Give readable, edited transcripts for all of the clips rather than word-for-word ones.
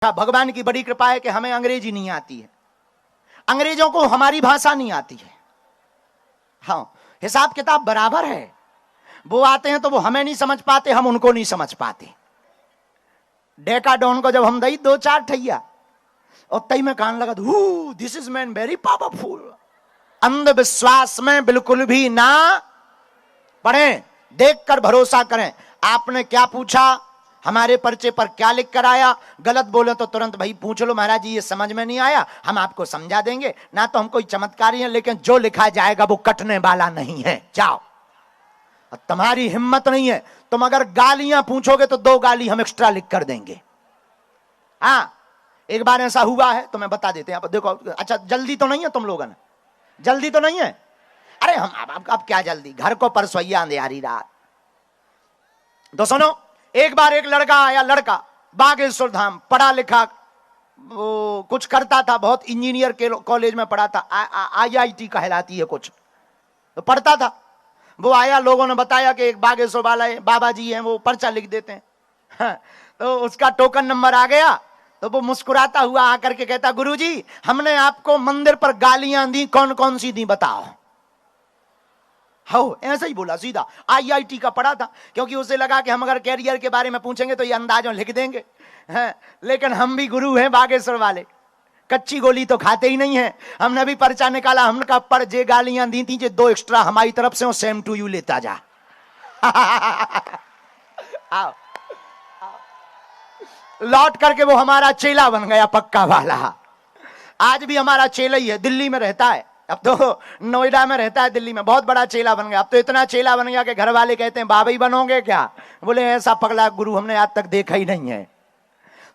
भगवान की बड़ी कृपा है कि हमें अंग्रेजी नहीं आती है, अंग्रेजों को हमारी भाषा नहीं आती है। हाँ, हिसाब किताब बराबर है। वो आते हैं तो वो हमें नहीं समझ पाते, हम उनको नहीं समझ पाते। डेकाडोन को जब हम दई दो चार ठैया और तई में कान लगा, this is man very powerful. अंधविश्वास में बिल्कुल भी ना पढ़ें, देखकर भरोसा करें। आपने क्या पूछा, हमारे पर्चे पर क्या लिख कर आया, गलत बोले तो तुरंत भाई पूछ लो, महाराज जी ये समझ में नहीं आया, हम आपको समझा देंगे। ना तो हम कोई चमत्कारी हैं, लेकिन जो लिखा जाएगा वो कटने वाला नहीं है। जाओ, तुम्हारी हिम्मत नहीं है, तुम अगर गालियां पूछोगे तो 2 गाली हम एक्स्ट्रा लिख कर देंगे। हाँ, एक बार ऐसा हुआ है तो मैं बता देते हैं। देखो, अच्छा जल्दी तो नहीं है तुम लोगों ने, जल्दी तो नहीं है? अरे हम अब क्या जल्दी, घर को परसोइया अंधेरी रात। तो सुनो, एक बार एक लड़का आया, लड़का बागेश्वर धाम, पढ़ा लिखा, वो कुछ करता था, बहुत इंजीनियर के कॉलेज में पढ़ा था, IIT कहलाती है कुछ, तो पढ़ता था। वो आया, लोगों ने बताया कि एक बागेश्वर वाला है, बाबा जी हैं, वो पर्चा लिख देते हैं। हाँ, तो उसका टोकन नंबर आ गया, तो वो मुस्कुराता हुआ आकर के कहता, गुरुजी हमने आपको मंदिर पर गालियां दी, कौन कौन सी दी बताओ। हो, ऐसा ही बोला सीधा। IIT का पढ़ा था, क्योंकि उसे लगा कि हम अगर कैरियर के बारे में पूछेंगे तो ये अंदाजों लिख देंगे। हैं, लेकिन हम भी गुरु हैं बागेश्वर वाले, कच्ची गोली तो खाते ही नहीं है। हमने भी पर्चा निकाला, हमने कहा पर जे गालियां दी थी, जे 2 एक्स्ट्रा हमारी तरफ से, सेम टू यू लेता जा। आओ, लौट करके वो हमारा चेला बन गया, पक्का वाला। आज भी हमारा चेला ही है, दिल्ली में रहता है, अब तो नोएडा में रहता है, दिल्ली में बहुत बड़ा चेला बन गया। अब तो इतना चेला बन गया कि घर वाले कहते हैं बाबा ही बनोगे क्या? बोले ऐसा पगला गुरु हमने आज तक देखा ही नहीं है।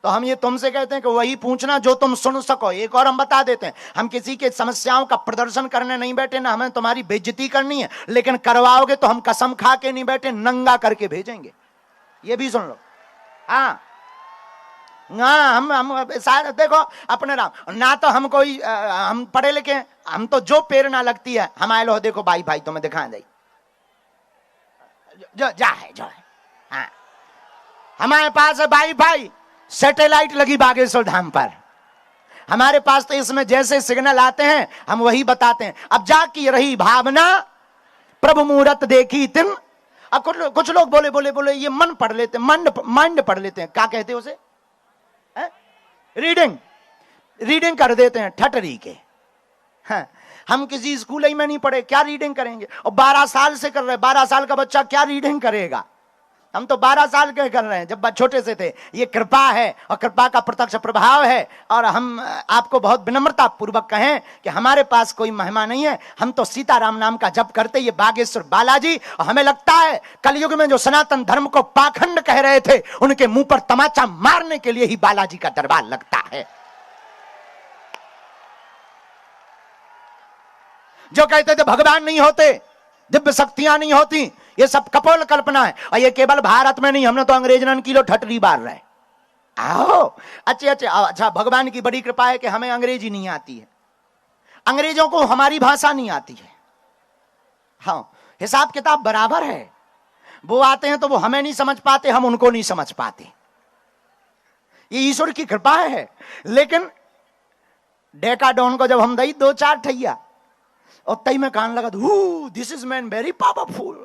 तो हम ये तुमसे कहते हैं कि वही पूछना जो तुम सुन सको। एक और हम बता देते हैं, हम किसी के समस्याओं का प्रदर्शन करने नहीं बैठे, ना हमें तुम्हारी बेइज्जती करनी है, लेकिन करवाओगे तो हम कसम खा के नहीं बैठे, नंगा करके भेजेंगे। ये भी सुन लो। हाँ, हम शायद देखो अपने राम ना, तो हम कोई हम पढ़े लिखे, हम तो जो प्रेरणा लगती है हम आए लो, देखो भाई भाई तुम्हें दिखा दे जो है। हाँ, हमारे पास है भाई भाई सैटेलाइट लगी बागेश्वर धाम पर, हमारे पास तो इसमें जैसे सिग्नल आते हैं हम वही बताते हैं। अब जाकी रही भावना प्रभु मुहूर्त देखी तिन। अब कुछ लोग बोले ये मन पढ़ लेते, माइंड पढ़ लेते हैं, क्या कहते हैं उसे, रीडिंग कर देते हैं ठटरी के। हाँ, हम किसी स्कूल ही में नहीं पढ़े, क्या रीडिंग करेंगे? और 12 साल से कर रहे, 12 साल का बच्चा क्या रीडिंग करेगा? हम तो 12 साल के कर रहे हैं, जब छोटे से थे। ये कृपा है और कृपा का प्रत्यक्ष प्रभाव है। और हम आपको बहुत विनम्रता पूर्वक कहें कि हमारे पास कोई महिमा नहीं है, हम तो सीताराम नाम का जप करते, ये बागेश्वर बालाजी। और हमें लगता है कलयुग में जो सनातन धर्म को पाखंड कह रहे थे, उनके मुंह पर तमाचा मारने के लिए ही बालाजी का दरबार लगता है। जो कहते थे भगवान नहीं होते, दिव्य शक्तियां नहीं होती, ये सब कपोल कल्पना है। और ये केवल भारत में नहीं, हमने तो अंग्रेजन किलो ठटरी बार रहे। आओ, अच्छा, भगवान की बड़ी कृपा है कि हमें अंग्रेजी नहीं आती है, अंग्रेजों को हमारी भाषा नहीं आती है। हाँ, हिसाब किताब बराबर है। वो आते हैं तो वो हमें नहीं समझ पाते, हम उनको नहीं समझ पाते। ये ईश्वर की कृपा है। लेकिन डेकाडोन को जब हम दई 2 4 ठैया और तई में कान लगा, this is man very powerful,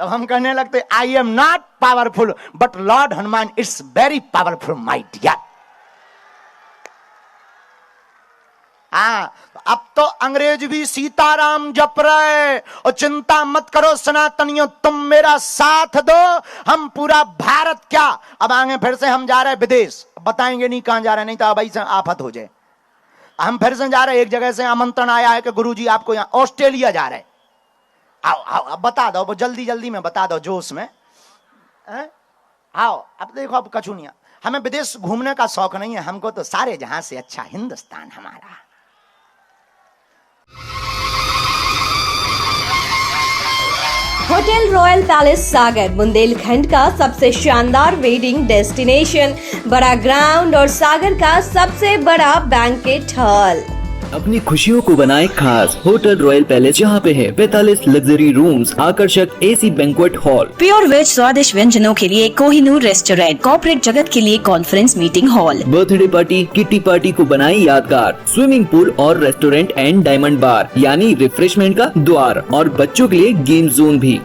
तब हम कहने लगते, I am not powerful but lord Hanuman it's very powerful my dear. हाँ, अब तो अंग्रेज भी सीताराम जप रहे। और चिंता मत करो सनातनियों, तुम मेरा साथ दो, हम पूरा भारत क्या, अब आगे फिर से हम जा रहे हैं विदेश, बताएंगे नहीं कहां जा रहे, नहीं तो अब ऐसे आफत हो जाए। हम फिर से जा रहे हैं, एक जगह से आमंत्रण आया है कि गुरुजी आपको यहाँ ऑस्ट्रेलिया जा रहे हैं। आओ अब बता दो, वो जल्दी में बता दो, जोश में। आओ, अब देखो, अब कछुनिया, हमें विदेश घूमने का शौक नहीं है, हमको तो सारे जहां से अच्छा हिंदुस्तान हमारा। होटल रॉयल पैलेस सागर बुंदेलखंड का सबसे शानदार वेडिंग डेस्टिनेशन, बड़ा ग्राउंड और सागर का सबसे बड़ा बैंकेट हॉल। अपनी खुशियों को बनाए खास। होटल रॉयल पैलेस जहाँ पे है 45 लग्जरी रूम्स, आकर्षक AC banquet hall, pure veg स्वादिष्ट व्यंजनों के लिए कोहिनूर रेस्टोरेंट, कॉर्पोरेट जगत के लिए conference meeting hall, birthday party, kitty party को बनाए यादगार, स्विमिंग पूल और रेस्टोरेंट एंड डायमंड बार यानी रिफ्रेशमेंट का द्वार, और बच्चों के लिए गेम जोन भी।